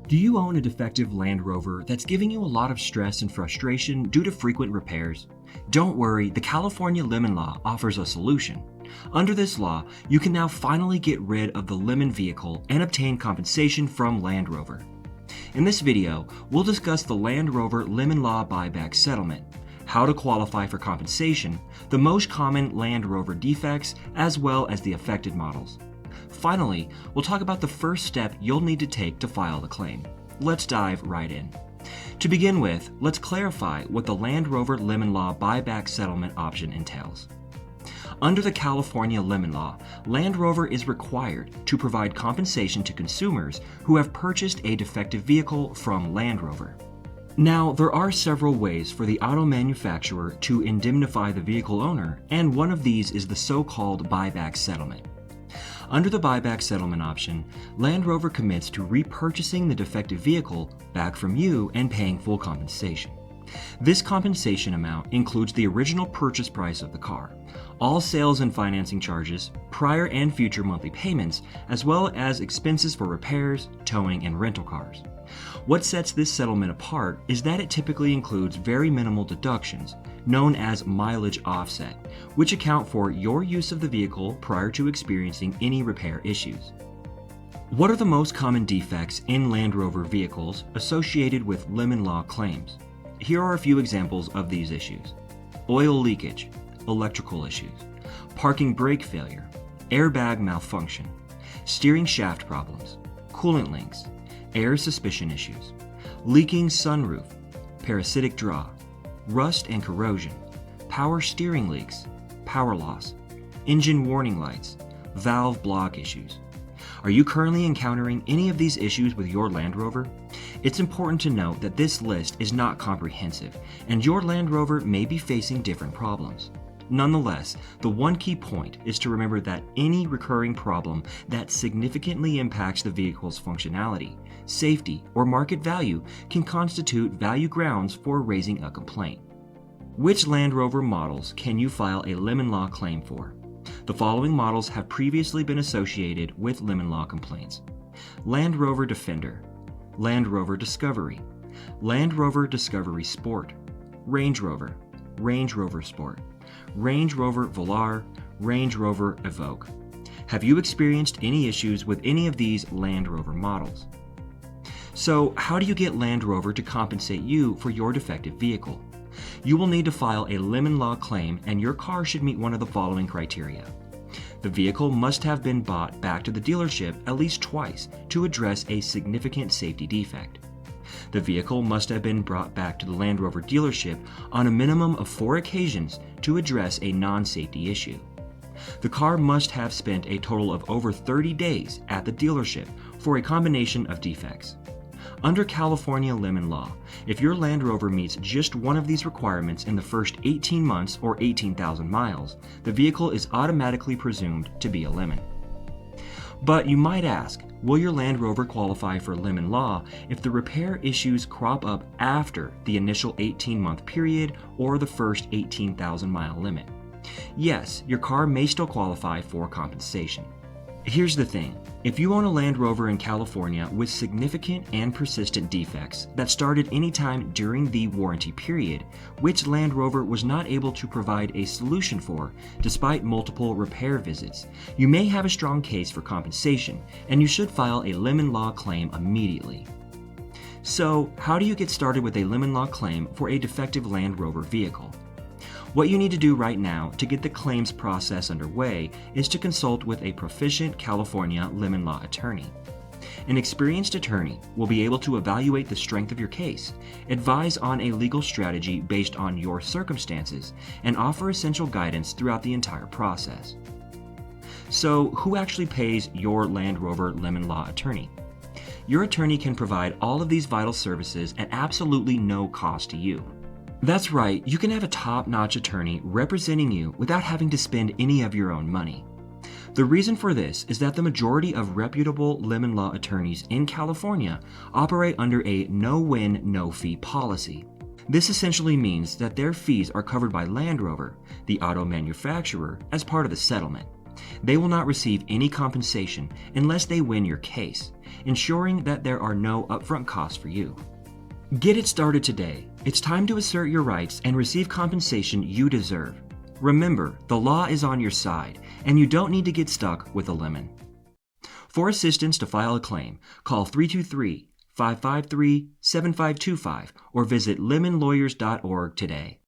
Do you own a defective Land Rover that's giving you a lot of stress and frustration due to frequent repairs? Don't worry, the California Lemon Law offers a solution. Under this law, you can now finally get rid of the Lemon vehicle and obtain compensation from Land Rover. In this video, we'll discuss the Land Rover Lemon Law buyback settlement, how to qualify for compensation, the most common Land Rover defects, as well as the affected models. Finally, we'll talk about the first step you'll need to take to file the claim. Let's dive right in. To begin with, let's clarify what the Land Rover Lemon Law buyback settlement option entails. Under the California Lemon Law, Land Rover is required to provide compensation to consumers who have purchased a defective vehicle from Land Rover. Now, there are several ways for the auto manufacturer to indemnify the vehicle owner, and one of these is the so-called buyback settlement. Under the buyback settlement option, Land Rover commits to repurchasing the defective vehicle back from you and paying full compensation. This compensation amount includes the original purchase price of the car, all sales and financing charges, prior and future monthly payments, as well as expenses for repairs, towing, and rental cars. What sets this settlement apart is that it typically includes very minimal deductions, known as mileage offset, which account for your use of the vehicle prior to experiencing any repair issues. What are the most common defects in Land Rover vehicles associated with Lemon Law claims? Here are a few examples of these issues: oil leakage, electrical issues, parking brake failure, airbag malfunction, steering shaft problems, coolant leaks, air suspicion issues, leaking sunroof, parasitic draw, rust and corrosion, power steering leaks, power loss, engine warning lights, valve block issues. Are you currently encountering any of these issues with your Land Rover? It's important to note that this list is not comprehensive, and your Land Rover may be facing different problems. Nonetheless, the one key point is to remember that any recurring problem that significantly impacts the vehicle's functionality, safety, or market value can constitute value grounds for raising a complaint. Which Land Rover models can you file a Lemon Law claim for? The following models have previously been associated with Lemon Law complaints: Land Rover Defender, Land Rover Discovery, Land Rover Discovery Sport, Range Rover, Range Rover Sport, Range Rover Velar, Range Rover Evoque. Have you experienced any issues with any of these Land Rover models? So, how do you get Land Rover to compensate you for your defective vehicle? You will need to file a Lemon Law claim, and your car should meet one of the following criteria. The vehicle must have been bought back to the dealership at least twice to address a significant safety defect. The vehicle must have been brought back to the Land Rover dealership on a minimum of 4 occasions to address a non-safety issue. The car must have spent a total of over 30 days at the dealership for a combination of defects. Under California Lemon Law, if your Land Rover meets just one of these requirements in the first 18 months or 18,000 miles, the vehicle is automatically presumed to be a lemon. But you might ask, will your Land Rover qualify for Lemon Law if the repair issues crop up after the initial 18-month period or the first 18,000-mile limit? Yes, your car may still qualify for compensation. Here's the thing: if you own a Land Rover in California with significant and persistent defects that started anytime during the warranty period, which Land Rover was not able to provide a solution for despite multiple repair visits, you may have a strong case for compensation, and you should file a Lemon Law claim immediately. So, how do you get started with a Lemon Law claim for a defective Land Rover vehicle? What you need to do right now to get the claims process underway is to consult with a proficient California Lemon Law attorney. An experienced attorney will be able to evaluate the strength of your case, advise on a legal strategy based on your circumstances, and offer essential guidance throughout the entire process. So, who actually pays your Land Rover Lemon Law attorney? Your attorney can provide all of these vital services at absolutely no cost to you. That's right, you can have a top-notch attorney representing you without having to spend any of your own money. The reason for this is that the majority of reputable Lemon Law attorneys in California operate under a no-win, no-fee policy. This essentially means that their fees are covered by Land Rover, the auto manufacturer, as part of the settlement. They will not receive any compensation unless they win your case, ensuring that there are no upfront costs for you. Get it started today. It's time to assert your rights and receive compensation you deserve. Remember, the law is on your side, and you don't need to get stuck with a lemon. For assistance to file a claim, call 323-553-7525 or visit lemonlawyers.org today.